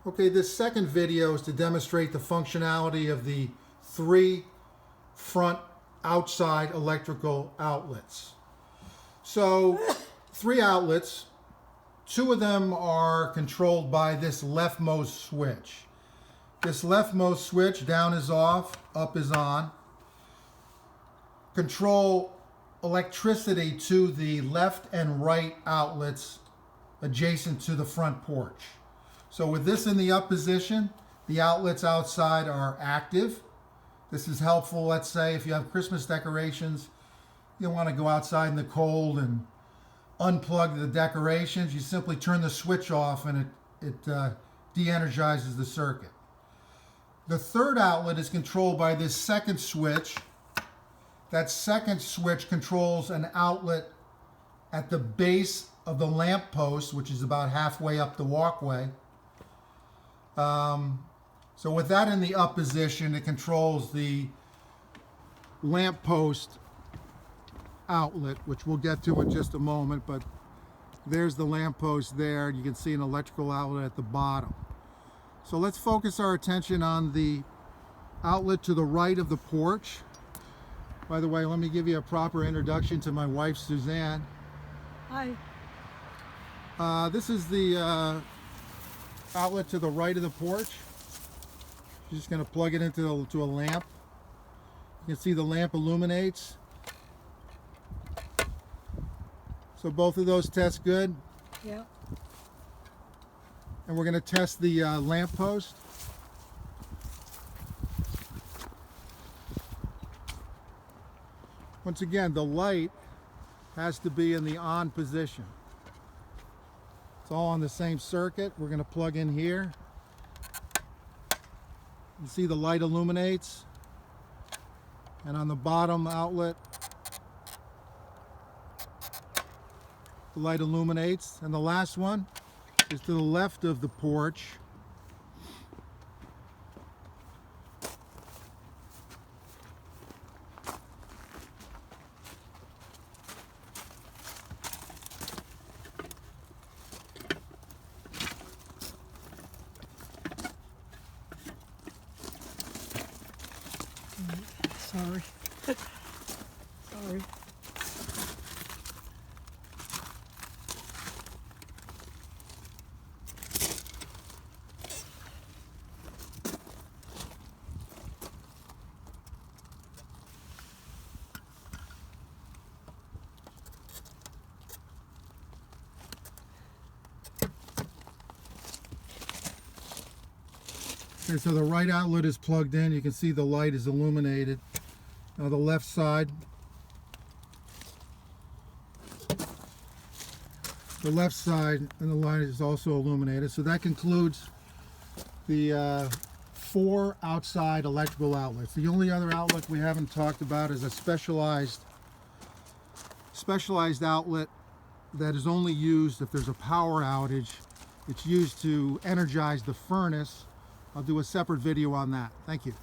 Okay, this second video is to demonstrate the functionality of the 3 front outside electrical outlets. So 3 outlets, 2 of them are controlled by this leftmost switch. This leftmost switch, down is off, up is on. Control electricity to the left and right outlets adjacent to the front porch. So with this in the up position, the outlets outside are active. This is helpful, let's say, if you have Christmas decorations, you don't want to go outside in the cold and unplug the decorations. You simply turn the switch off and it de-energizes the circuit. The third outlet is controlled by this second switch. That second switch controls an outlet at the base of the lamp post, which is about halfway up the walkway. So with that in the up position, it controls the lamp post outlet, which we'll get to in just a moment, but there's the lamp post there. You can see an electrical outlet at the bottom. So let's focus our attention on the outlet to the right of the porch. By the way, let me give you a proper introduction to my wife, Suzanne. Hi. This is the outlet to the right of the porch. You're just going to plug it into a lamp. You can see the lamp illuminates. So both of those test good. Yeah. And we're going to test the lamp post. Once again, the light has to be in the on position. It's all on the same circuit. We're going to plug in here. You see the light illuminates. And on the bottom outlet, the light illuminates. And the last one is to the left of the porch. Sorry. Sorry. Okay, so the right outlet is plugged in. You can see the light is illuminated. Now the left side. The left side and the light is also illuminated. So that concludes the 4 outside electrical outlets. The only other outlet we haven't talked about is a specialized outlet that is only used if there's a power outage. It's used to energize the furnace. I'll do a separate video on that. Thank you.